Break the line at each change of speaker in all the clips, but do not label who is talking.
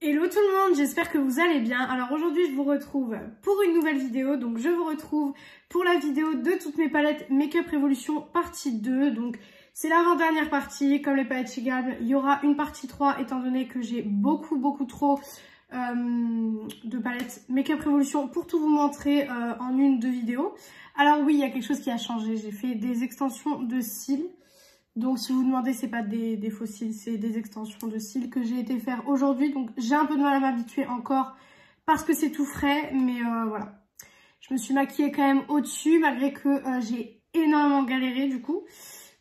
Hello tout le monde, j'espère que vous allez bien. Alors aujourd'hui je vous retrouve pour une nouvelle vidéo. Donc je vous retrouve pour la vidéo de toutes mes palettes Make-up Revolution partie 2. Donc c'est l'avant-dernière partie, comme les palettes chez Glam. Il y aura une partie 3 étant donné que j'ai beaucoup trop de palettes Make-up Revolution pour tout vous montrer en une, deux vidéos. Alors oui, il y a quelque chose qui a changé. J'ai fait des extensions de cils. Donc si vous vous demandez, c'est pas des faux cils, c'est des extensions de cils que j'ai été faire aujourd'hui. Donc j'ai un peu de mal à m'habituer encore parce que c'est tout frais, mais voilà. Je me suis maquillée quand même au-dessus malgré que j'ai énormément galéré du coup.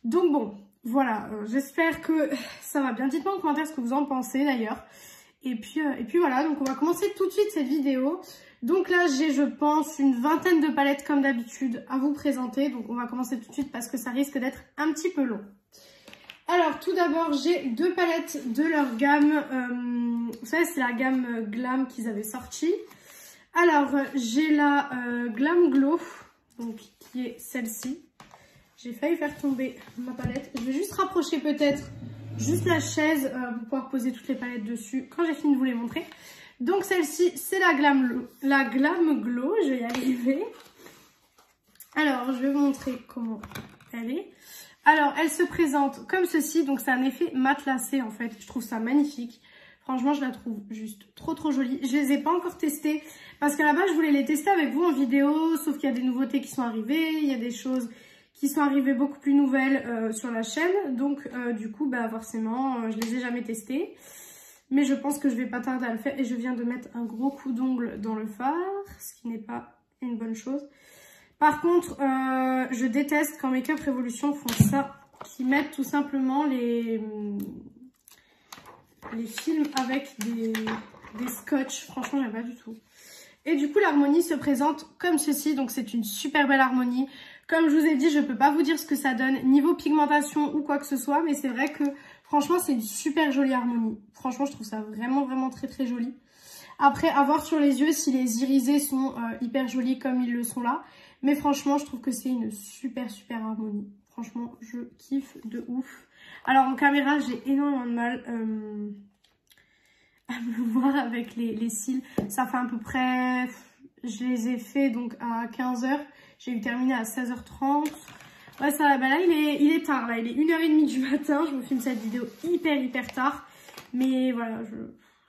Donc bon, voilà, j'espère que ça va bien. Dites-moi en commentaire ce que vous en pensez d'ailleurs. Et puis voilà, donc on va commencer tout de suite cette vidéo. Donc là, j'ai, je pense, une vingtaine de palettes comme d'habitude à vous présenter. Donc on va commencer tout de suite parce que ça risque d'être un petit peu long. Alors tout d'abord, j'ai deux palettes de leur gamme. Vous savez, c'est la gamme Glam qu'ils avaient sorti. Alors, j'ai la Glam Glow, donc qui est celle-ci. J'ai failli faire tomber ma palette. Je vais juste rapprocher peut-être juste la chaise pour pouvoir poser toutes les palettes dessus quand j'ai fini de vous les montrer. Donc celle-ci, c'est la Glam Glow, je vais y arriver. Alors, je vais vous montrer comment elle est. Alors, elle se présente comme ceci, donc c'est un effet matelassé en fait. Je trouve ça magnifique. Franchement, je la trouve juste trop jolie. Je les ai pas encore testées parce qu'à la base, je voulais les tester avec vous en vidéo, sauf qu'il y a des nouveautés qui sont arrivées, il y a des choses qui sont arrivées beaucoup plus nouvelles sur la chaîne. Donc, du coup, bah forcément, je les ai jamais testées. Mais je pense que je vais pas tarder à le faire. Et je viens de mettre un gros coup d'ongle dans le fard, ce qui n'est pas une bonne chose. Par contre, je déteste quand Make-up Revolution font ça, qui mettent tout simplement les films avec des scotch. Franchement, j'aime pas du tout. Et du coup, l'harmonie se présente comme ceci. Donc, c'est une super belle harmonie. Comme je vous ai dit, je peux pas vous dire ce que ça donne niveau pigmentation ou quoi que ce soit. Mais c'est vrai que, franchement, c'est une super jolie harmonie. Franchement, je trouve ça vraiment très joli. Après, à voir sur les yeux si les irisés sont hyper jolis comme ils le sont là. Mais franchement, je trouve que c'est une super harmonie. Franchement, je kiffe de ouf. Alors, en caméra, j'ai énormément de mal à me voir avec les cils. Ça fait à peu près... Je les ai fait donc à 15 h. J'ai eu terminé à 16 h 30. Ouais, ça va. Bah là, il est tard. Là, il est 1h30 du matin. Je me filme cette vidéo hyper tard. Mais voilà,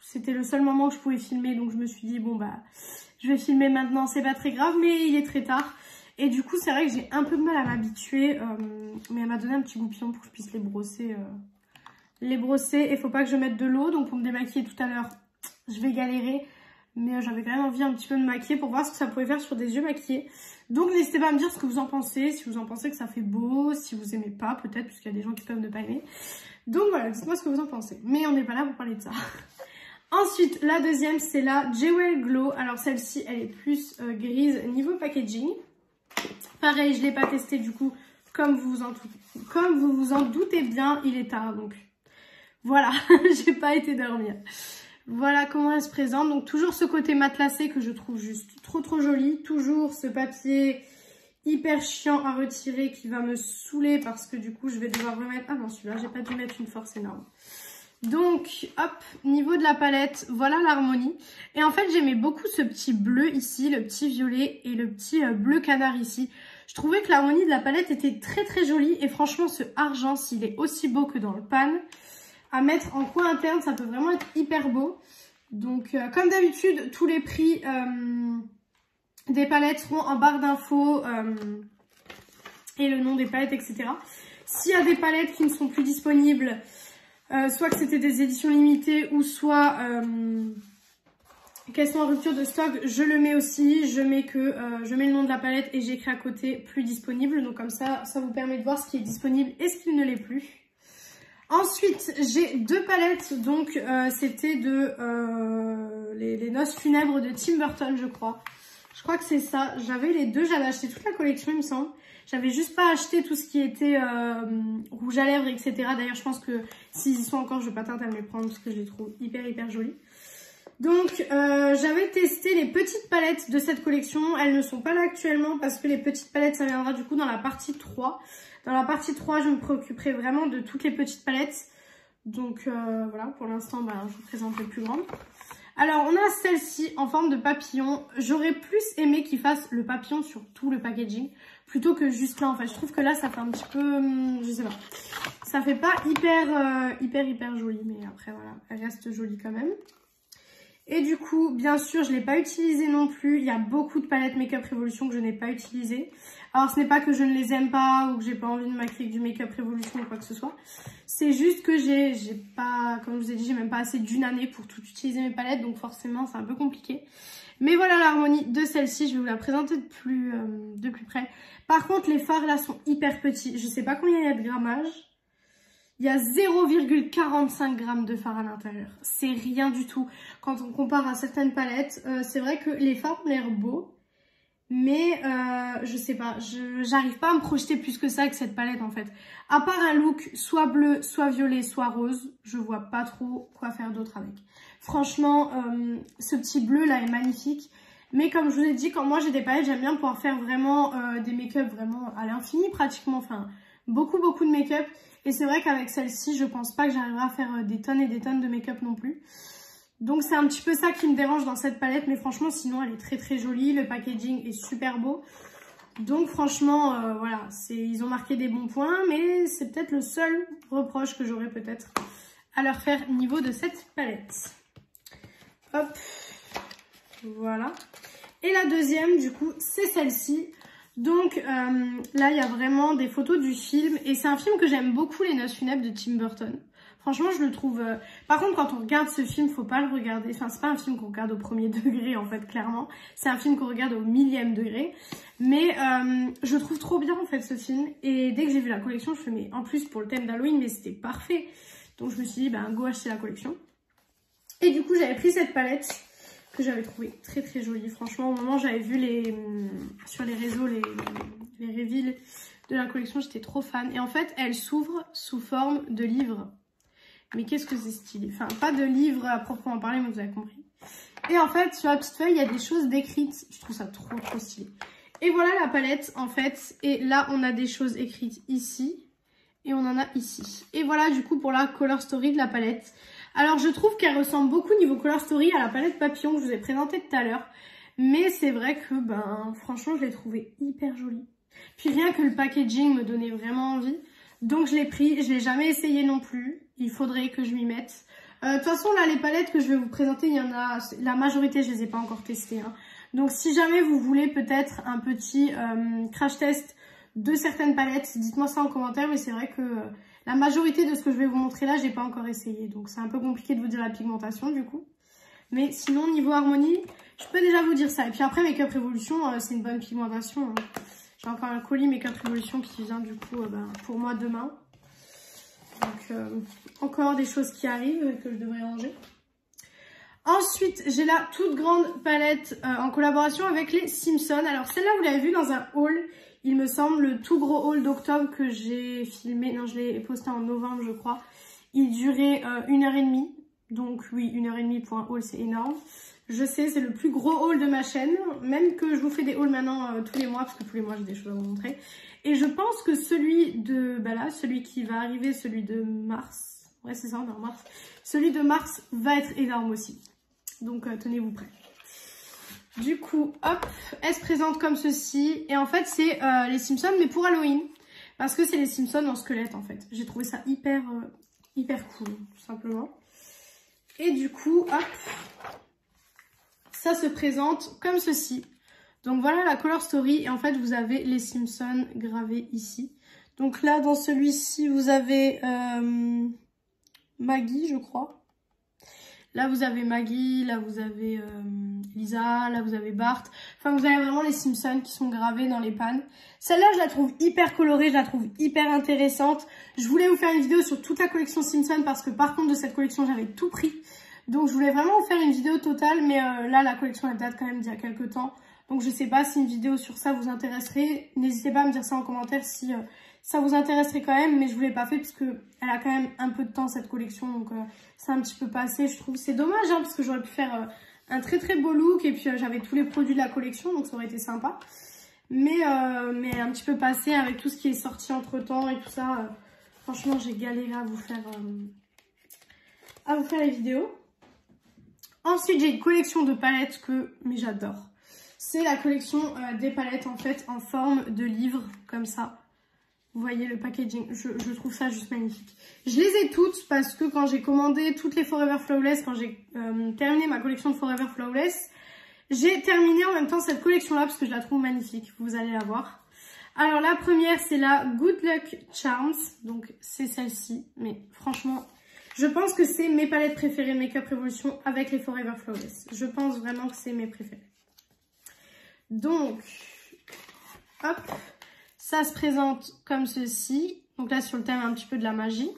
c'était le seul moment où je pouvais filmer. Donc, je me suis dit, bon, bah, je vais filmer maintenant. C'est pas très grave, mais il est très tard. Et du coup, c'est vrai que j'ai un peu de mal à m'habituer. Mais elle m'a donné un petit goupillon pour que je puisse les brosser. Et il faut pas que je mette de l'eau. Donc, pour me démaquiller tout à l'heure, je vais galérer. Mais j'avais quand même envie un petit peu de me maquiller pour voir ce que ça pouvait faire sur des yeux maquillés. Donc, n'hésitez pas à me dire ce que vous en pensez. Si vous en pensez que ça fait beau, si vous aimez pas, peut-être, puisqu'il y a des gens qui peuvent ne pas aimer. Donc, voilà, dites-moi ce que vous en pensez. Mais on n'est pas là pour parler de ça. Ensuite, la deuxième, c'est la Jewel Glow. Alors, celle-ci, elle est plus grise niveau packaging. Pareil, je ne l'ai pas testé du coup, comme vous vous en doutez bien, il est tard. Donc voilà, j'ai pas été dormir. Voilà comment elle se présente. Donc toujours ce côté matelassé que je trouve juste trop joli. Toujours ce papier hyper chiant à retirer qui va me saouler parce que du coup je vais devoir remettre... Ah non, celui-là, j'ai pas dû mettre une force énorme. Donc, hop, niveau de la palette, voilà l'harmonie. Et en fait, j'aimais beaucoup ce petit bleu ici, le petit violet et le petit bleu canard ici. Je trouvais que l'harmonie de la palette était très jolie. Et franchement, ce argent, s'il est aussi beau que dans le pan, à mettre en coin interne, ça peut vraiment être hyper beau. Donc, comme d'habitude, tous les prix des palettes seront en barre d'infos et le nom des palettes, etc. S'il y a des palettes qui ne sont plus disponibles... soit que c'était des éditions limitées ou soit qu'elles sont en rupture de stock, je le mets aussi. Je mets le nom de la palette et j'écris à côté plus disponible. Donc comme ça vous permet de voir ce qui est disponible et ce qui ne l'est plus. Ensuite, j'ai deux palettes. Donc c'était les noces funèbres de Tim Burton, je crois. Je crois que c'est ça. J'avais les deux, j'avais acheté toute la collection, il me semble. J'avais juste pas acheté tout ce qui était rouge à lèvres, etc. D'ailleurs, je pense que s'ils y sont encore, je vais pas tarder à me les prendre parce que je les trouve hyper jolis. Donc, j'avais testé les petites palettes de cette collection. Elles ne sont pas là actuellement parce que les petites palettes, ça viendra du coup dans la partie 3. Dans la partie 3, je me préoccuperai vraiment de toutes les petites palettes. Donc, voilà, pour l'instant, bah, je vous présente les plus grandes. Alors, on a celle-ci en forme de papillon. J'aurais plus aimé qu'il fasse le papillon sur tout le packaging plutôt que juste là. En fait, je trouve que là, ça fait un petit peu... je sais pas. Ça fait pas hyper joli. Mais après, voilà, elle reste jolie quand même. Et du coup, bien sûr, je ne l'ai pas utilisé non plus. Il y a beaucoup de palettes Make Up Revolution que je n'ai pas utilisées. Alors, ce n'est pas que je ne les aime pas ou que j'ai pas envie de me maquiller avec du Make Up Revolution ou quoi que ce soit. C'est juste que j'ai pas, comme je vous ai dit, j'ai même pas assez d'une année pour tout utiliser mes palettes. Donc forcément, c'est un peu compliqué. Mais voilà l'harmonie de celle-ci. Je vais vous la présenter de plus près. Par contre, les fards là sont hyper petits. Je sais pas combien il y a de grammage. Il y a 0,45 g de fard à l'intérieur. C'est rien du tout. Quand on compare à certaines palettes, c'est vrai que les fards ont l'air beaux. Mais je sais pas, j'arrive pas à me projeter plus que ça avec cette palette en fait. À part un look soit bleu, soit violet, soit rose, je vois pas trop quoi faire d'autre avec. Franchement, ce petit bleu là est magnifique. Mais comme je vous ai dit, quand moi j'ai des palettes, j'aime bien pouvoir faire vraiment des make-up vraiment à l'infini pratiquement. Enfin, beaucoup de make-up. Et c'est vrai qu'avec celle-ci, je pense pas que j'arriverai à faire des tonnes et des tonnes de make-up non plus. Donc c'est un petit peu ça qui me dérange dans cette palette. Mais franchement, sinon elle est très jolie. Le packaging est super beau. Donc franchement, voilà, ils ont marqué des bons points. Mais c'est peut-être le seul reproche que j'aurais peut-être à leur faire niveau de cette palette. Hop, voilà. Et la deuxième, du coup, c'est celle-ci. Donc là, il y a vraiment des photos du film. Et c'est un film que j'aime beaucoup, Les Noces funèbres de Tim Burton. Franchement, je le trouve... Par contre, quand on regarde ce film, faut pas le regarder. Enfin, c'est pas un film qu'on regarde au 1er degré, en fait, clairement. C'est un film qu'on regarde au 1000e degré. Mais je trouve trop bien, en fait, ce film. Et dès que j'ai vu la collection, je me suis dit, mais en plus, pour le thème d'Halloween, mais c'était parfait. Donc, je me suis dit, ben, go acheter la collection. Et du coup, j'avais pris cette palette que j'avais trouvé très jolie. Franchement, au moment où j'avais vu sur les réseaux les reveals de la collection, j'étais trop fan. Et en fait, elle s'ouvre sous forme de livre. Mais qu'est-ce que c'est stylé. Enfin, pas de livre à proprement parler, mais vous avez compris. Et en fait, sur la petite feuille, il y a des choses décrites. Je trouve ça trop stylé. Et voilà la palette, en fait. Et là, on a des choses écrites ici. Et on en a ici. Et voilà, du coup, pour la color story de la palette. Alors, je trouve qu'elle ressemble beaucoup niveau color story à la palette papillon que je vous ai présentée tout à l'heure. Mais c'est vrai que, ben, franchement, je l'ai trouvée hyper jolie. Puis rien que le packaging me donnait vraiment envie. Donc, je l'ai pris. Je l'ai jamais essayé non plus. Il faudrait que je m'y mette. De toute façon, là, les palettes que je vais vous présenter, il y en a... La majorité, je les ai pas encore testées. Hein. Donc, si jamais vous voulez peut-être un petit crash test de certaines palettes, dites-moi ça en commentaire. Mais c'est vrai que... la majorité de ce que je vais vous montrer là, j'ai pas encore essayé. Donc c'est un peu compliqué de vous dire la pigmentation du coup. Mais sinon, niveau harmonie, je peux déjà vous dire ça. Et puis après, Make Up Revolution, c'est une bonne pigmentation. Hein. J'ai encore un colis Make Up Revolution qui vient du coup pour moi demain. Donc encore des choses qui arrivent et que je devrais ranger. Ensuite, j'ai la toute grande palette en collaboration avec les Simpsons. Alors celle-là, vous l'avez vue dans un haul. Il me semble, le tout gros haul d'octobre que j'ai filmé, non, je l'ai posté en novembre, je crois. Il durait 1h30. Donc oui, 1h30 pour un haul, c'est énorme. Je sais, c'est le plus gros haul de ma chaîne. Même que je vous fais des hauls maintenant tous les mois, parce que tous les mois, j'ai des choses à vous montrer. Et je pense que celui de, là, celui qui va arriver, celui de mars. Ouais, c'est ça, on est en mars. Celui de mars va être énorme aussi. Donc, tenez-vous prêts. Du coup, hop, elle se présente comme ceci. Et en fait, c'est les Simpsons, mais pour Halloween. Parce que c'est les Simpsons en squelette, en fait. J'ai trouvé ça hyper cool, tout simplement. Et du coup, hop, ça se présente comme ceci. Donc voilà la color story. Et en fait, vous avez les Simpsons gravés ici. Donc là, dans celui-ci, vous avez Maggie, je crois. Là, vous avez Maggie, là, vous avez Lisa, là, vous avez Bart. Enfin, vous avez vraiment les Simpsons qui sont gravés dans les pannes. Celle-là, je la trouve hyper colorée, je la trouve hyper intéressante. Je voulais vous faire une vidéo sur toute la collection Simpsons parce que par contre, de cette collection, j'avais tout pris. Donc, je voulais vraiment vous faire une vidéo totale, mais là, la collection, elle date quand même d'il y a quelques temps. Donc, je sais pas si une vidéo sur ça vous intéresserait. N'hésitez pas à me dire ça en commentaire si... ça vous intéresserait quand même, mais je ne vous l'ai pas fait parce que elle a quand même un peu de temps cette collection, donc c'est un petit peu passé, je trouve. C'est dommage, hein, parce que j'aurais pu faire un très beau look et puis j'avais tous les produits de la collection, donc ça aurait été sympa. Mais un petit peu passé avec tout ce qui est sorti entre temps et tout ça. Franchement, j'ai galéré à vous faire les vidéos. Ensuite, j'ai une collection de palettes mais j'adore. C'est la collection des palettes en fait en forme de livre, comme ça. Vous voyez le packaging, je trouve ça juste magnifique. Je les ai toutes parce que quand j'ai commandé toutes les Forever Flawless, quand j'ai terminé ma collection de Forever Flawless, j'ai terminé en même temps cette collection-là parce que je la trouve magnifique. Vous allez la voir. Alors la première, c'est la Good Luck Charms. Donc c'est celle-ci, mais franchement... Je pense que c'est mes palettes préférées Makeup Revolution avec les Forever Flawless. Je pense vraiment que c'est mes préférées. Donc, hop, ça se présente comme ceci. Donc là, sur le thème un petit peu de la magie.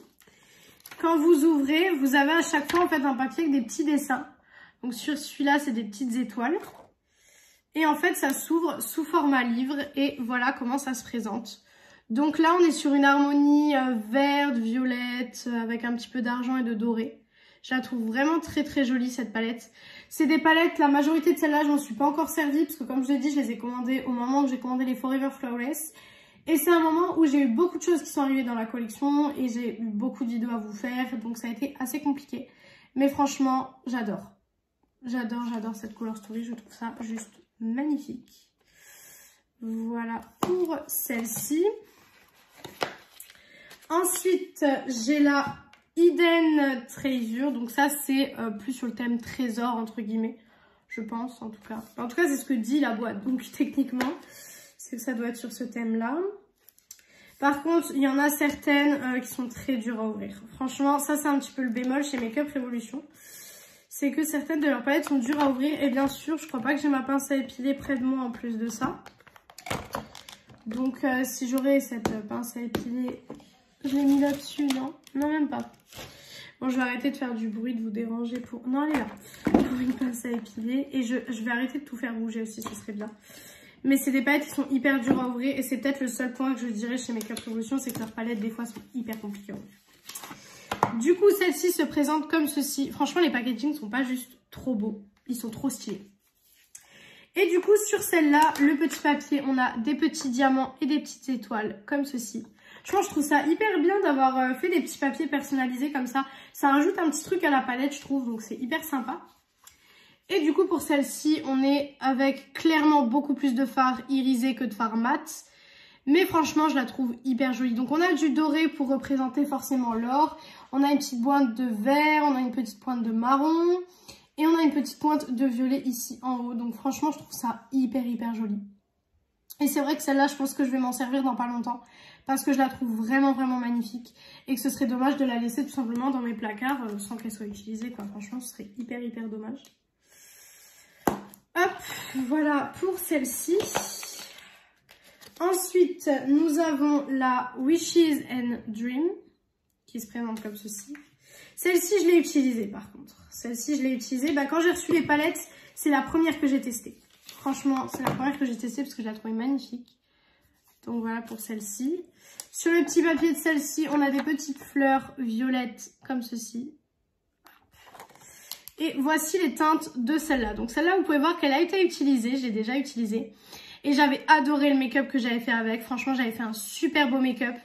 Quand vous ouvrez, vous avez à chaque fois en fait un papier avec des petits dessins. Donc sur celui-là, c'est des petites étoiles. Et en fait, ça s'ouvre sous format livre. Et voilà comment ça se présente. Donc là, on est sur une harmonie verte, violette, avec un petit peu d'argent et de doré. Je la trouve vraiment très très jolie cette palette. C'est des palettes, la majorité de celles-là, je m'en suis pas encore servie parce que comme je l'ai dit, je les ai commandées au moment où j'ai commandé les Forever Flawless. Et c'est un moment où j'ai eu beaucoup de choses qui sont arrivées dans la collection et j'ai eu beaucoup de vidéos à vous faire. Donc ça a été assez compliqué. Mais franchement, j'adore. J'adore cette Color Story. Je trouve ça juste magnifique. Voilà pour celle-ci. Ensuite, j'ai la Hidden Treasure. Donc ça, c'est plus sur le thème trésor, entre guillemets. Je pense, en tout cas. En tout cas, c'est ce que dit la boîte. Donc, techniquement, c'est que ça doit être sur ce thème-là. Par contre, il y en a certaines qui sont très dures à ouvrir. Franchement, ça, c'est un petit peu le bémol chez Makeup Revolution. C'est que certaines de leurs palettes sont dures à ouvrir. Et bien sûr, je crois pas que j'ai ma pince à épiler près de moi en plus de ça. Donc, si j'aurais cette pince à épiler... Je l'ai mis là-dessus, non? Non, même pas. Bon, je vais arrêter de faire du bruit, de vous déranger pour... Non, elle est là. Pour une pince à épiler. Et je vais arrêter de tout faire bouger aussi, ce serait bien. Mais c'est des palettes qui sont hyper dures à ouvrir. Et c'est peut-être le seul point que je dirais chez Makeup Revolution, c'est que leurs palettes, des fois, sont hyper compliquées à ouvrir. Du coup, celle-ci se présente comme ceci. Franchement, les packagings sont pas juste trop beaux. Ils sont trop stylés. Et du coup, sur celle-là, le petit papier, on a des petits diamants et des petites étoiles comme ceci. Je trouve ça hyper bien d'avoir fait des petits papiers personnalisés comme ça. Ça rajoute un petit truc à la palette, je trouve, donc c'est hyper sympa. Et du coup, pour celle-ci, on est avec clairement beaucoup plus de fard irisé que de fard mat. Mais franchement, je la trouve hyper jolie. Donc, on a du doré pour représenter forcément l'or. On a une petite pointe de vert, on a une petite pointe de marron. Et on a une petite pointe de violet ici en haut. Donc, franchement, je trouve ça hyper joli. Et c'est vrai que celle-là, je pense que je vais m'en servir dans pas longtemps. Parce que je la trouve vraiment magnifique. Et que ce serait dommage de la laisser tout simplement dans mes placards sans qu'elle soit utilisée, quoi. Franchement, ce serait hyper dommage. Hop, voilà pour celle-ci. Ensuite, nous avons la Wishes and Dream qui se présente comme ceci. Celle-ci, je l'ai utilisée par contre. Celle-ci, je l'ai utilisée. Quand j'ai reçu les palettes, c'est la première que j'ai testée. Franchement, c'est la première que j'ai testée parce que je la trouvais magnifique. Donc voilà pour celle-ci. Sur le petit papier de celle-ci, on a des petites fleurs violettes comme ceci. Et voici les teintes de celle-là. Donc celle-là, vous pouvez voir qu'elle a été utilisée. Je l'ai déjà utilisée. Et j'avais adoré le make-up que j'avais fait avec. Franchement, j'avais fait un super beau make-up.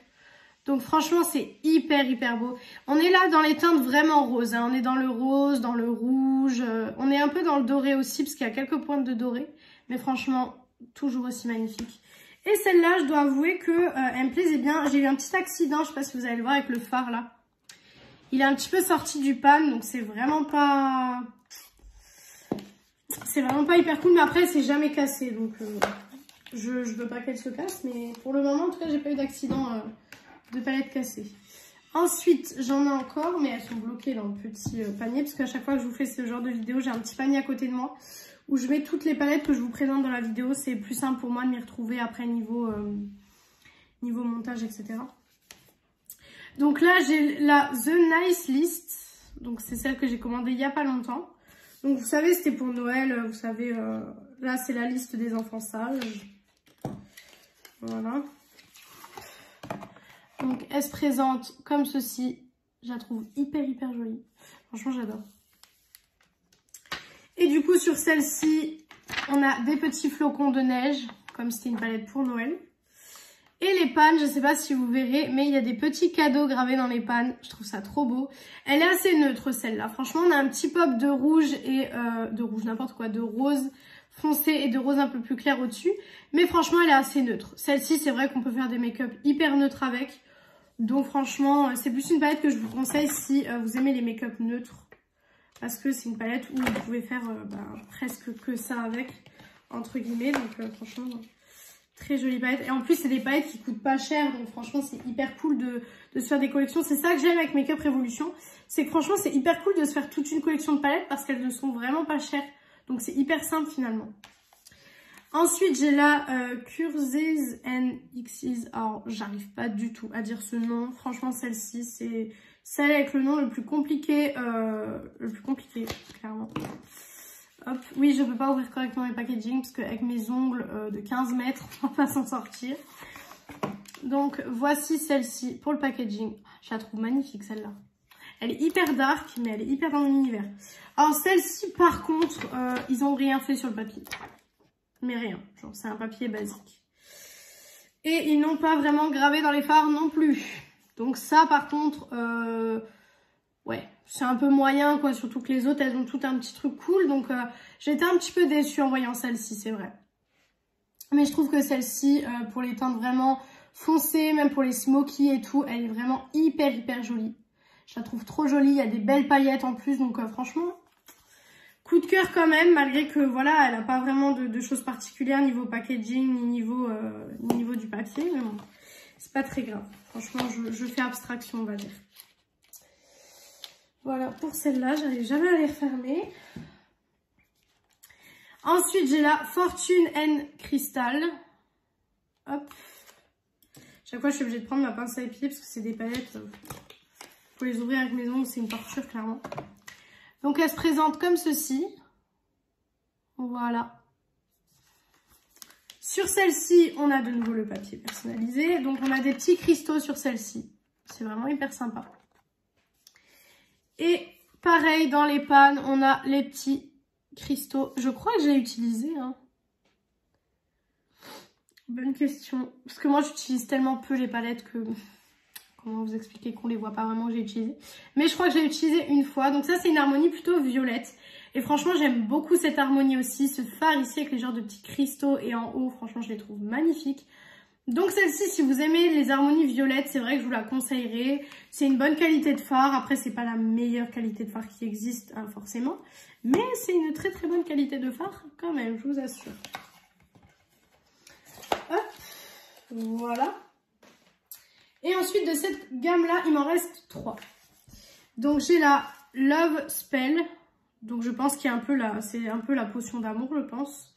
Donc franchement, c'est hyper beau. On est là dans les teintes vraiment roses. Hein. On est dans le rose, dans le rouge. On est un peu dans le doré aussi, parce qu'il y a quelques pointes de doré. Mais franchement, toujours aussi magnifique. Et celle-là, je dois avouer qu'elle me plaisait bien. J'ai eu un petit accident, je ne sais pas si vous allez le voir avec le fard là. Il est un petit peu sorti du pan, donc c'est vraiment pas... C'est vraiment pas hyper cool, mais après, c'est jamais cassé. Donc, je veux pas qu'elle se casse, mais pour le moment, en tout cas, j'ai pas eu d'accident de palette cassée. Ensuite, j'en ai encore, mais elles sont bloquées dans le petit panier, parce qu'à chaque fois que je vous fais ce genre de vidéo, j'ai un petit panier à côté de moi, où je mets toutes les palettes que je vous présente dans la vidéo. C'est plus simple pour moi de m'y retrouver après niveau montage, etc. Donc là, j'ai la The Nice List. Donc c'est celle que j'ai commandée il n'y a pas longtemps. Donc vous savez, c'était pour Noël. Vous savez, là c'est la liste des enfants sages. Voilà. Donc elle se présente comme ceci. Je la trouve hyper jolie. Franchement, j'adore. Et du coup, sur celle-ci, on a des petits flocons de neige. Comme c'était une palette pour Noël. Et les pannes, je sais pas si vous verrez, mais il y a des petits cadeaux gravés dans les pannes. Je trouve ça trop beau. Elle est assez neutre celle-là. Franchement, on a un petit pop de rouge et de rouge n'importe quoi, de rose foncé et de rose un peu plus clair au-dessus. Mais franchement, elle est assez neutre. Celle-ci, c'est vrai qu'on peut faire des make-up hyper neutres avec. Donc franchement, c'est plus une palette que je vous conseille si vous aimez les make-up neutres. Parce que c'est une palette où vous pouvez faire presque que ça avec, entre guillemets. Donc franchement... Très jolie palette. Et en plus, c'est des palettes qui coûtent pas cher. Donc franchement, c'est hyper cool de se faire des collections. C'est ça que j'aime avec Makeup Revolution. C'est que franchement, c'est hyper cool de se faire toute une collection de palettes parce qu'elles ne sont vraiment pas chères. Donc c'est hyper simple finalement. Ensuite, j'ai la Curses and X's. Alors, j'arrive pas du tout à dire ce nom. Franchement, celle-ci, c'est celle avec le nom le plus compliqué. Clairement. Hop, oui, je peux pas ouvrir correctement les packaging parce qu'avec mes ongles de 15 mètres, on va pas s'en sortir. Donc, voici celle-ci pour le packaging. Je la trouve magnifique, celle-là. Elle est hyper dark, mais elle est hyper dans mon univers. Alors, celle-ci, par contre, ils ont rien fait sur le papier. Mais rien. Genre, c'est un papier basique. Et ils n'ont pas vraiment gravé dans les fards non plus. Donc ça, par contre... ouais, c'est un peu moyen quoi, surtout que les autres elles ont tout un petit truc cool, donc j'étais un petit peu déçue en voyant celle-ci, c'est vrai. Mais je trouve que celle-ci, pour les teintes vraiment foncées, même pour les smoky et tout, elle est vraiment hyper jolie. Je la trouve trop jolie, il y a des belles paillettes en plus, donc franchement, coup de cœur quand même, malgré que voilà, elle n'a pas vraiment de choses particulières niveau packaging, ni niveau du papier, mais bon, c'est pas très grave. Franchement, je fais abstraction, on va dire. Voilà, pour celle-là, j'arrive jamais à les refermer. Ensuite, j'ai la Fortune and Crystal. Hop. Chaque fois, je suis obligée de prendre ma pince à épiler parce que c'est des palettes. Pour les ouvrir avec mes ongles, c'est une torture, clairement. Donc, elle se présente comme ceci. Voilà. Sur celle-ci, on a de nouveau le papier personnalisé. Donc, on a des petits cristaux sur celle-ci. C'est vraiment hyper sympa. Et pareil, dans les pannes, on a les petits cristaux. Je crois que j'ai utilisé. Hein. Bonne question. Parce que moi, j'utilise tellement peu les palettes que... Comment vous expliquer qu'on les voit pas vraiment que j'ai utilisé. Mais je crois que j'ai utilisé une fois. Donc ça, c'est une harmonie plutôt violette. Et franchement, j'aime beaucoup cette harmonie aussi. Ce fard ici avec les genres de petits cristaux et en haut, franchement, je les trouve magnifiques. Donc celle-ci, si vous aimez les harmonies violettes, c'est vrai que je vous la conseillerais. C'est une bonne qualité de fard. Après, c'est pas la meilleure qualité de fard qui existe, hein, forcément. Mais c'est une très bonne qualité de fard quand même, je vous assure. Hop, voilà. Et ensuite, de cette gamme-là, il m'en reste 3. Donc j'ai la Love Spell. Donc je pense qu'il y a un peu c'est un peu la potion d'amour, je pense.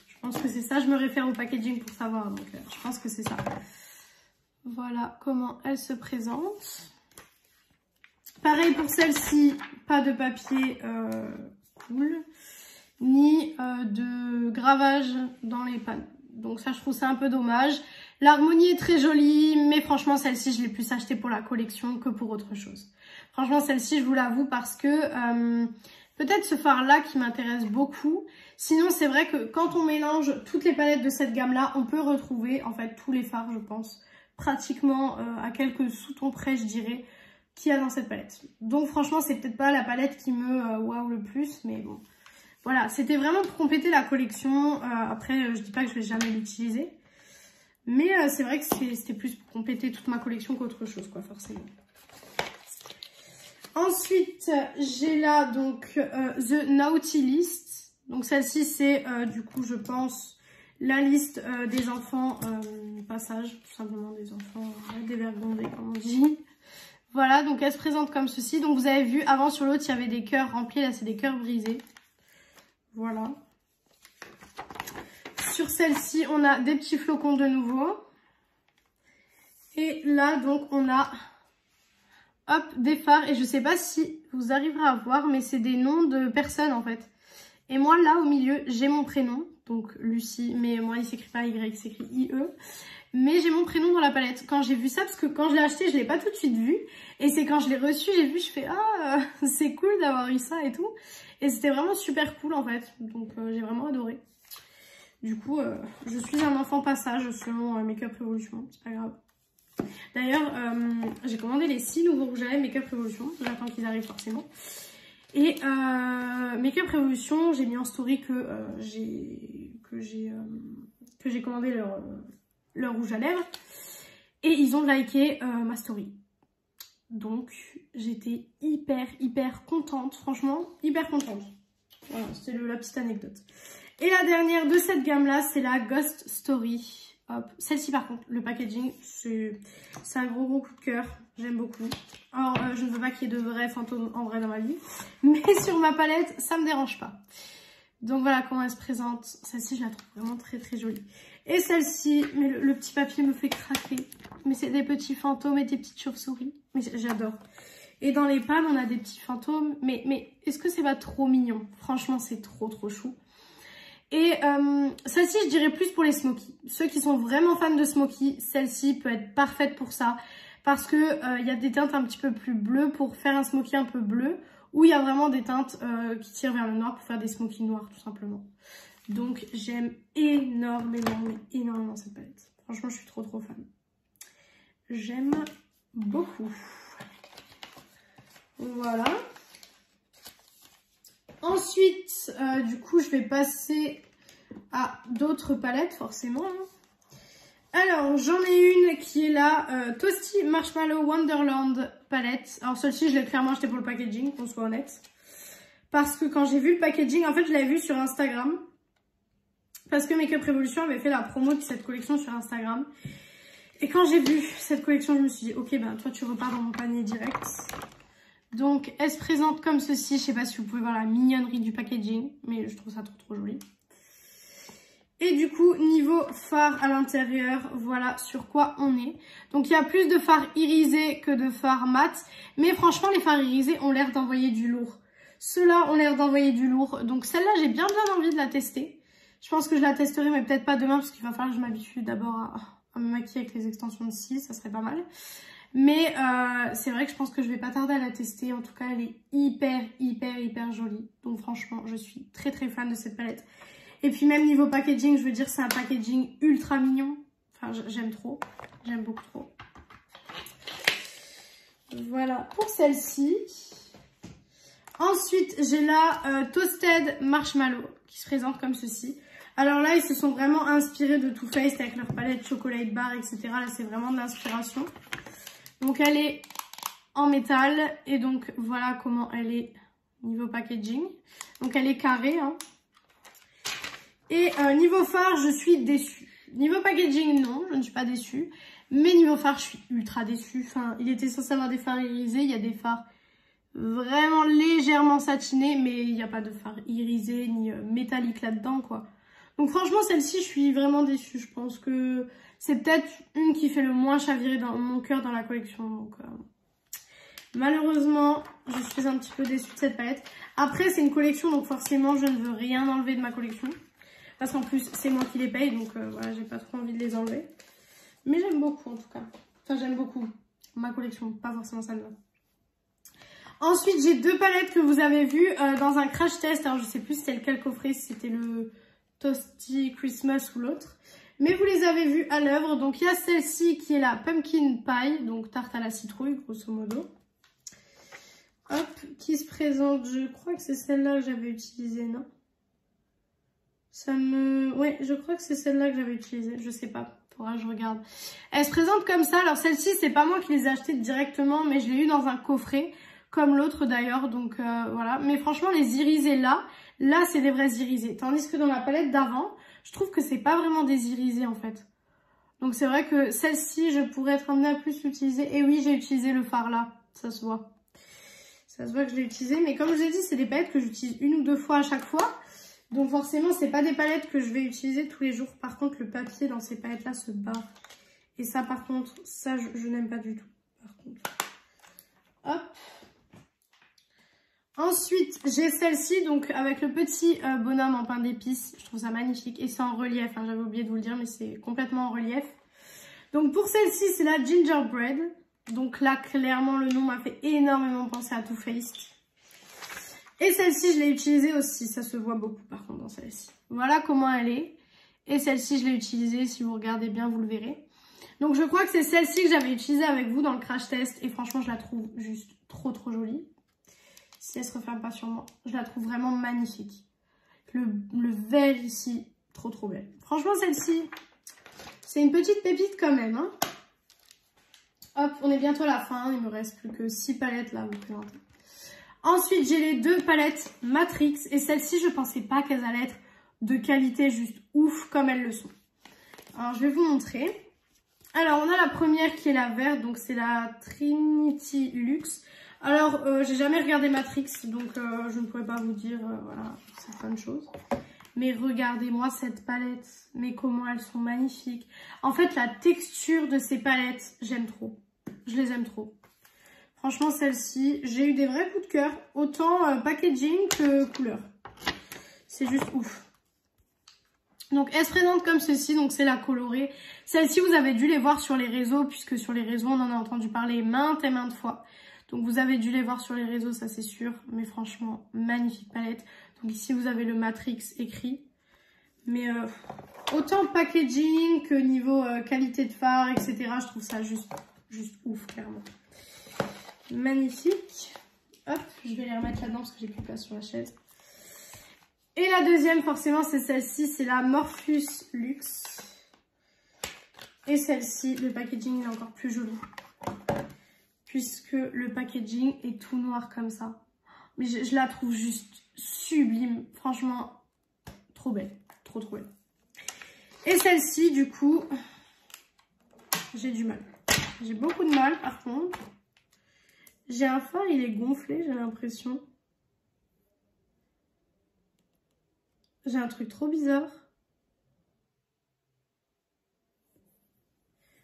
Je pense que c'est ça, je me réfère au packaging pour savoir, donc je pense que c'est ça. Voilà comment elle se présente. Pareil pour celle-ci, pas de papier cool, ni de gravage dans les pannes. Donc ça, je trouve ça un peu dommage. L'harmonie est très jolie, mais franchement, celle-ci, je l'ai plus achetée pour la collection que pour autre chose. Franchement, celle-ci, je vous l'avoue, parce que... peut-être ce fard-là qui m'intéresse beaucoup. Sinon, c'est vrai que quand on mélange toutes les palettes de cette gamme-là, on peut retrouver en fait tous les fards, je pense, pratiquement à quelques sous-tons près, je dirais, qu'il y a dans cette palette. Donc franchement, c'est peut-être pas la palette qui me waouh le plus, mais bon. Voilà, c'était vraiment pour compléter la collection. Après, je dis pas que je vais jamais l'utiliser. Mais c'est vrai que c'était plus pour compléter toute ma collection qu'autre chose, quoi, forcément. Ensuite, j'ai là donc The Naughty List. Donc celle-ci, c'est du coup, je pense, la liste des enfants passage, tout simplement des enfants dévergondés, comme on dit. Voilà, donc elle se présente comme ceci. Donc vous avez vu, avant sur l'autre, il y avait des cœurs remplis. Là, c'est des cœurs brisés. Voilà. Sur celle-ci, on a des petits flocons de nouveau. Et là, donc, on a... hop, des fards. Et je sais pas si vous arriverez à voir, mais c'est des noms de personnes en fait. Et moi là au milieu, j'ai mon prénom. Donc Lucie, mais moi il s'écrit pas Y, il s'écrit IE. Mais j'ai mon prénom dans la palette. Quand j'ai vu ça, parce que quand je l'ai acheté, je l'ai pas tout de suite vu. Et c'est quand je l'ai reçu, j'ai vu, je fais ah, c'est cool d'avoir eu ça et tout. Et c'était vraiment super cool en fait. Donc j'ai vraiment adoré. Du coup, je suis un enfant passage selon Makeup Revolution, c'est pas grave. D'ailleurs, j'ai commandé les 6 nouveaux rouges à lèvres Makeup Revolution. J'attends qu'ils arrivent forcément. Et Makeup Revolution, j'ai mis en story que j'ai commandé leur rouge à lèvres. Et ils ont liké ma story. Donc, j'étais hyper contente. Franchement, hyper contente. Voilà, c'était la petite anecdote. Et la dernière de cette gamme-là, c'est la Ghost Story. Hop. Celle-ci, par contre, le packaging, c'est un gros coup de cœur. J'aime beaucoup. Alors, je ne veux pas qu'il y ait de vrais fantômes en vrai dans ma vie. Mais sur ma palette, ça me dérange pas. Donc voilà comment elle se présente. Celle-ci, je la trouve vraiment très jolie. Et celle-ci, mais le petit papier me fait craquer. Mais c'est des petits fantômes et des petites chauves-souris. Mais j'adore. Et dans les palmes, on a des petits fantômes. Mais est-ce que c'est pas trop mignon? Franchement, c'est trop chou. Et celle-ci, je dirais plus pour les smokies. Ceux qui sont vraiment fans de smokies, celle-ci peut être parfaite pour ça. Parce que y a des teintes un petit peu plus bleues pour faire un smoky un peu bleu. Ou il y a vraiment des teintes qui tirent vers le noir pour faire des smokies noirs, tout simplement. Donc, j'aime énormément cette palette. Franchement, je suis trop fan. J'aime beaucoup. Voilà. Ensuite, du coup, je vais passer à d'autres palettes, forcément. Alors, j'en ai une qui est la Toasty Marshmallow Wonderland palette. Alors, celle-ci, je l'ai clairement achetée pour le packaging, qu'on soit honnête. Parce que quand j'ai vu le packaging, en fait, je l'avais vu sur Instagram. Parce que Makeup Revolution avait fait la promo de cette collection sur Instagram. Et quand j'ai vu cette collection, je me suis dit, ok, ben toi, tu repars dans mon panier direct. Donc, elle se présente comme ceci. Je sais pas si vous pouvez voir la mignonnerie du packaging, mais je trouve ça trop joli. Et du coup, niveau fard à l'intérieur, voilà sur quoi on est. Donc, il y a plus de fard irisé que de fard mat. Mais franchement, les fards irisés ont l'air d'envoyer du lourd. Ceux-là ont l'air d'envoyer du lourd. Donc, celle-là, j'ai bien envie de la tester. Je pense que je la testerai, mais peut-être pas demain, parce qu'il va falloir que je m'habitue d'abord à me maquiller avec les extensions de cils. Ça serait pas mal. Mais c'est vrai que je pense que je vais pas tarder à la tester. En tout cas, elle est hyper jolie. Donc franchement, je suis très fan de cette palette. Et puis même niveau packaging, je veux dire, c'est un packaging ultra mignon. Enfin, j'aime trop. J'aime beaucoup trop. Voilà pour celle-ci. Ensuite, j'ai la Toasted Marshmallow qui se présente comme ceci. Alors là, ils se sont vraiment inspirés de Too Faced avec leur palette Chocolate Bar, etc. Là, c'est vraiment de l'inspiration. Donc, elle est en métal. Et donc, voilà comment elle est niveau packaging. Donc, elle est carrée. Hein. Et niveau fard, je suis déçue. Niveau packaging, non, je ne suis pas déçue. Mais niveau fard, je suis ultra déçue. Enfin, il était censé avoir des fards irisés. Il y a des fards vraiment légèrement satinés. Mais il n'y a pas de fard irisé ni métallique là-dedans, quoi. Donc franchement, celle-ci, je suis vraiment déçue. Je pense que c'est peut-être une qui fait le moins chavirer dans mon cœur dans la collection. Donc malheureusement, je suis un petit peu déçue de cette palette. Après, c'est une collection, donc forcément, je ne veux rien enlever de ma collection. Parce qu'en plus, c'est moi qui les paye, donc voilà, j'ai pas trop envie de les enlever. Mais j'aime beaucoup, en tout cas. Enfin, j'aime beaucoup ma collection, pas forcément celle-là. Ensuite, j'ai deux palettes que vous avez vues dans un crash test. Alors, je sais plus c'était lequel coffret, si c'était le Toasty Christmas ou l'autre. Mais vous les avez vues à l'œuvre. Donc, il y a celle-ci qui est la Pumpkin Pie, donc tarte à la citrouille, grosso modo. Hop, qui se présente, je crois que c'est celle-là que j'avais utilisée, non? Ouais, je crois que c'est celle-là que j'avais utilisée, je sais pas. Faudra que je regarde. Elle se présente comme ça. Alors, celle-ci, c'est pas moi qui les ai achetées directement, mais je l'ai eu dans un coffret. Comme l'autre d'ailleurs, donc voilà. Mais franchement, les irisés là, c'est des vrais irisés. Tandis que dans la palette d'avant, je trouve que c'est pas vraiment des irisés en fait. Donc c'est vrai que celle-ci, je pourrais être amenée à plus l'utiliser. Et oui, j'ai utilisé le fard là, ça se voit. Ça se voit que je l'ai utilisé. Mais comme je l'ai dit, c'est des palettes que j'utilise une ou deux fois à chaque fois. Donc forcément, c'est pas des palettes que je vais utiliser tous les jours. Par contre, le papier dans ces palettes là se barre. Et ça par contre, ça je n'aime pas du tout. Par contre. Hop. Ensuite, j'ai celle-ci, donc avec le petit bonhomme en pain d'épices. Je trouve ça magnifique. Et c'est en relief, hein, j'avais oublié de vous le dire, mais c'est complètement en relief. Donc pour celle-ci, c'est la Gingerbread. Donc là, clairement, le nom m'a fait énormément penser à Too Faced. Et celle-ci, je l'ai utilisée aussi. Ça se voit beaucoup, par contre, dans celle-ci. Voilà comment elle est. Et celle-ci, je l'ai utilisée. Si vous regardez bien, vous le verrez. Donc, je crois que c'est celle-ci que j'avais utilisée avec vous dans le crash test. Et franchement, je la trouve juste trop jolie. Si elle se referme pas sur moi, je la trouve vraiment magnifique. Le vert ici, trop belle. Franchement, celle-ci, c'est une petite pépite quand même. Hein. Hop, on est bientôt à la fin. Il me reste plus que 6 palettes là à vous présenter. Ensuite, j'ai les 2 palettes Matrix. Et celle-ci, je pensais pas qu'elles allaient être de qualité juste ouf comme elles le sont. Alors, je vais vous montrer. Alors, on a la première qui est la verte. Donc, c'est la Trinity Luxe. Alors, j'ai jamais regardé Matrix. Donc, je ne pourrais pas vous dire voilà, certaines choses. Mais regardez-moi cette palette. Mais comment elles sont magnifiques. En fait, la texture de ces palettes, j'aime trop. Je les aime trop. Franchement, celle-ci, j'ai eu des vrais coups de cœur. Autant packaging que couleur. C'est juste ouf. Donc, elle se présente comme ceci. Donc, c'est la colorée. Celle-ci, vous avez dû les voir sur les réseaux. Puisque sur les réseaux, on en a entendu parler maintes et maintes fois. Donc, vous avez dû les voir sur les réseaux, ça c'est sûr. Mais franchement, magnifique palette. Donc, ici, vous avez le Matrix écrit. Mais autant packaging que niveau qualité de fard, etc. Je trouve ça juste ouf, clairement. Magnifique. Hop, je vais les remettre là-dedans parce que j'ai plus de place sur la chaise. Et la deuxième, forcément, c'est celle-ci. C'est la Morpheus Luxe. Et celle-ci, le packaging est encore plus joli. Puisque le packaging est tout noir comme ça. Mais je la trouve juste sublime. Franchement, trop belle. Trop belle. Et celle-ci, du coup, j'ai du mal. J'ai beaucoup de mal, par contre. J'ai un fard, il est gonflé, j'ai l'impression. J'ai un truc trop bizarre.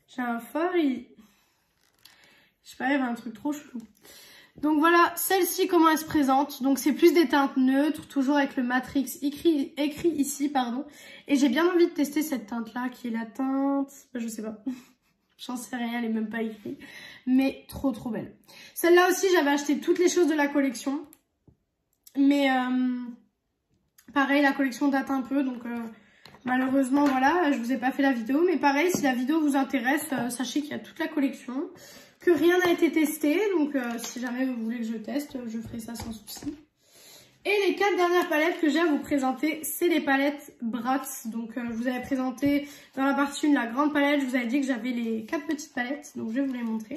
J'ai un fard, je sais pas, il y avait un truc trop chelou. Donc voilà, celle-ci, comment elle se présente. Donc c'est plus des teintes neutres, toujours avec le Matrix écrit ici, pardon. Et j'ai bien envie de tester cette teinte-là, qui est la teinte... je sais pas. J'en sais rien, elle est même pas écrite. Mais trop belle. Celle-là aussi, j'avais acheté toutes les choses de la collection. Mais pareil, la collection date un peu, donc... malheureusement, voilà, je vous ai pas fait la vidéo. Mais pareil, si la vidéo vous intéresse, sachez qu'il y a toute la collection. Que rien n'a été testé. Donc, si jamais vous voulez que je teste, je ferai ça sans souci. Et les 4 dernières palettes que j'ai à vous présenter, c'est les palettes Bratz. Donc, je vous avais présenté dans la partie 1 la grande palette. Je vous avais dit que j'avais les 4 petites palettes. Donc, je vais vous les montrer.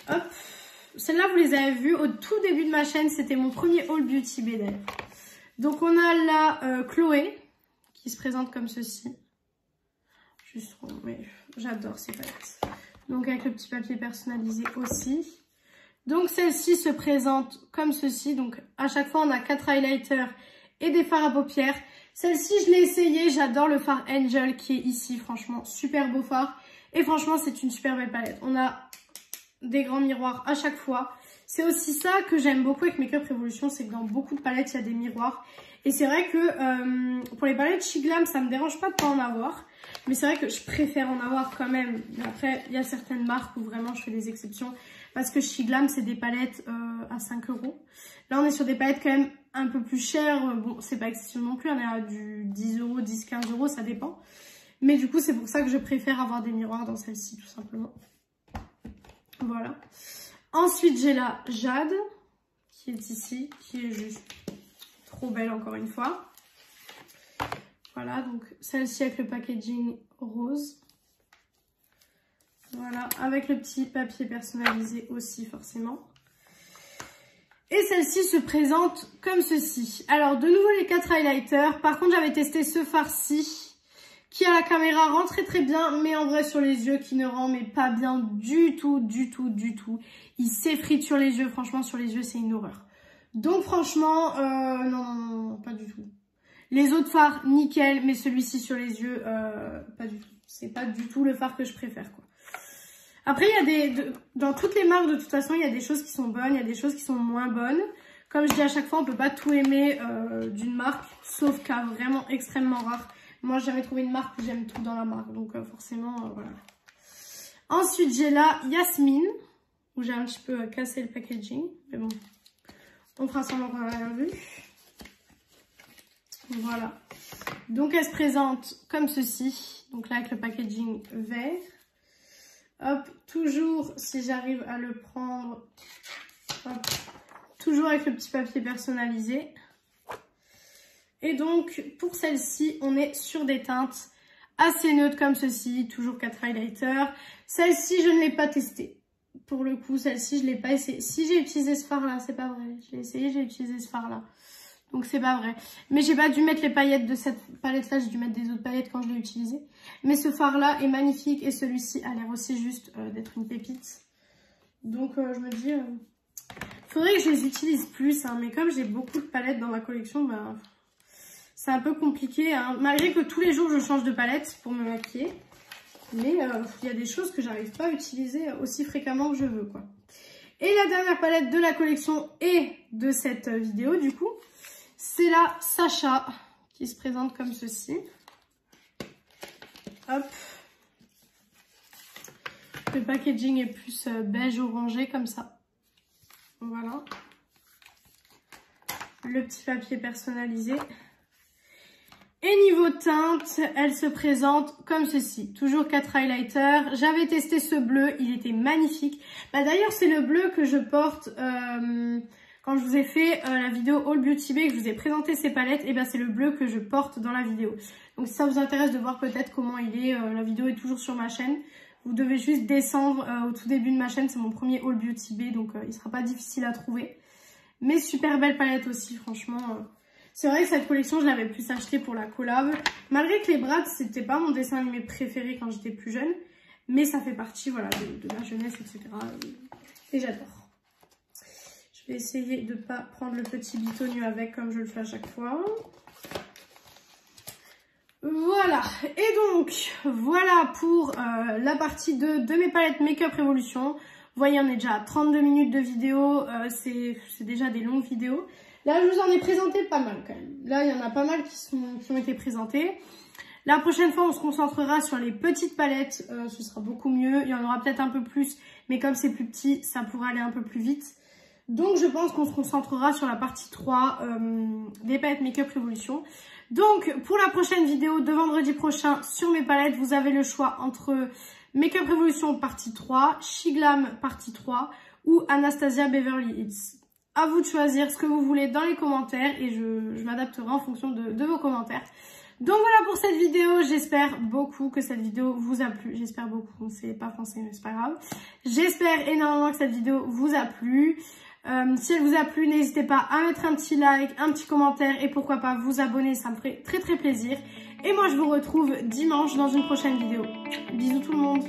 Hop. Celles-là, vous les avez vues au tout début de ma chaîne. C'était mon premier haul beauty BDR. Donc, on a la Chloé qui se présente comme ceci. Juste trop, mais j'adore ces palettes. Donc avec le petit papier personnalisé aussi. Donc celle-ci se présente comme ceci. Donc à chaque fois on a 4 highlighters et des fards à paupières. Celle-ci je l'ai essayé, j'adore le fard Angel qui est ici. Franchement super beau fard. Et franchement c'est une super belle palette. On a des grands miroirs à chaque fois. C'est aussi ça que j'aime beaucoup avec Make Up Revolution. C'est que dans beaucoup de palettes il y a des miroirs. Et c'est vrai que pour les palettes She Glam ça me dérange pas de pas en avoir. Mais c'est vrai que je préfère en avoir quand même. Après, il y a certaines marques où vraiment je fais des exceptions. Parce que She Glam, c'est des palettes à 5 €. Là, on est sur des palettes quand même un peu plus chères. Bon, c'est pas excessif non plus. On est à du 10 €, 10, 15 €, ça dépend. Mais du coup, c'est pour ça que je préfère avoir des miroirs dans celle-ci, tout simplement. Voilà. Ensuite, j'ai la Jade, qui est ici, qui est juste trop belle encore une fois. Voilà, donc celle-ci avec le packaging rose. Voilà, avec le petit papier personnalisé aussi forcément. Et celle-ci se présente comme ceci. Alors, de nouveau les 4 highlighters. Par contre, j'avais testé ce fard-ci, qui à la caméra rend très bien, mais en vrai sur les yeux, qui ne rend mais pas bien du tout. Il s'effrite sur les yeux. Franchement, sur les yeux, c'est une horreur. Donc franchement, non, pas du tout. Les autres fards, nickel, mais celui-ci sur les yeux, pas du tout. C'est pas du tout le fard que je préfère, quoi. Après, il y a dans toutes les marques, de toute façon, il y a des choses qui sont bonnes, il y a des choses qui sont moins bonnes. Comme je dis à chaque fois, on peut pas tout aimer d'une marque, sauf cas vraiment extrêmement rare. Moi, j'ai jamais trouvé une marque où j'aime tout dans la marque, donc forcément, voilà. Ensuite, j'ai la Yasmine, où j'ai un petit peu cassé le packaging, mais bon, on fera semblant qu'on n'a rien vu. Voilà. Donc elle se présente comme ceci. Donc là avec le packaging vert. Hop, toujours si j'arrive à le prendre. Hop, toujours avec le petit papier personnalisé. Et donc pour celle-ci, on est sur des teintes assez neutres comme ceci. Toujours 4 highlighters. Celle-ci, je ne l'ai pas testée. Pour le coup, celle-ci, je ne l'ai pas essayé. Si j'ai utilisé ce fard-là, c'est pas vrai. Je l'ai essayé, j'ai utilisé ce fard-là. Donc c'est pas vrai. Mais j'ai pas dû mettre les paillettes de cette palette-là, j'ai dû mettre des autres paillettes quand je l'ai utilisé. Mais ce fard-là est magnifique et celui-ci a l'air aussi juste d'être une pépite. Donc je me dis, faudrait que je les utilise plus, hein, mais comme j'ai beaucoup de palettes dans ma collection, bah, c'est un peu compliqué, hein, malgré que tous les jours je change de palette pour me maquiller. Mais il y a des choses que j'arrive pas à utiliser aussi fréquemment que je veux, quoi. Et la dernière palette de la collection et de cette vidéo, du coup, c'est la Sacha qui se présente comme ceci. Hop. Le packaging est plus beige orangé comme ça. Voilà. Le petit papier personnalisé. Et niveau teinte, elle se présente comme ceci. Toujours 4 highlighters. J'avais testé ce bleu, il était magnifique. Bah, d'ailleurs, c'est le bleu que je porte quand je vous ai fait la vidéo All Beauty Bay, que je vous ai présenté ces palettes. Et ben c'est le bleu que je porte dans la vidéo. Donc si ça vous intéresse de voir peut-être comment il est, la vidéo est toujours sur ma chaîne. Vous devez juste descendre au tout début de ma chaîne. C'est mon premier All Beauty Bay, donc il sera pas difficile à trouver. Mais super belle palette aussi, franchement. C'est vrai que cette collection, je l'avais plus achetée pour la collab. Malgré que les Bratz, c'était pas mon dessin animé préféré quand j'étais plus jeune. Mais ça fait partie, voilà, de ma jeunesse, etc. Et j'adore. Je vais essayer de ne pas prendre le petit bitonio avec comme je le fais à chaque fois. Voilà. Et donc, voilà pour la partie 2 de mes palettes Make-up Révolution. Vous voyez, on est déjà à 32 minutes de vidéo. C'est déjà des longues vidéos. Là, je vous en ai présenté pas mal quand même. Là, il y en a pas mal qui ont été présentés. La prochaine fois, on se concentrera sur les petites palettes. Ce sera beaucoup mieux. Il y en aura peut-être un peu plus. Mais comme c'est plus petit, ça pourra aller un peu plus vite. Donc, je pense qu'on se concentrera sur la partie 3 des palettes Make-up Révolution. Donc, pour la prochaine vidéo de vendredi prochain sur mes palettes, vous avez le choix entre Make-up Révolution partie 3, She Glam partie 3 ou Anastasia Beverly Hills. À vous de choisir ce que vous voulez dans les commentaires et je m'adapterai en fonction de vos commentaires. Donc voilà pour cette vidéo, j'espère beaucoup que cette vidéo vous a plu. J'espère beaucoup, c'est pas français mais c'est pas grave. J'espère énormément que cette vidéo vous a plu. Si elle vous a plu, n'hésitez pas à mettre un petit like, un petit commentaire et pourquoi pas vous abonner, ça me ferait très très plaisir. Et moi je vous retrouve dimanche dans une prochaine vidéo. Bisous tout le monde.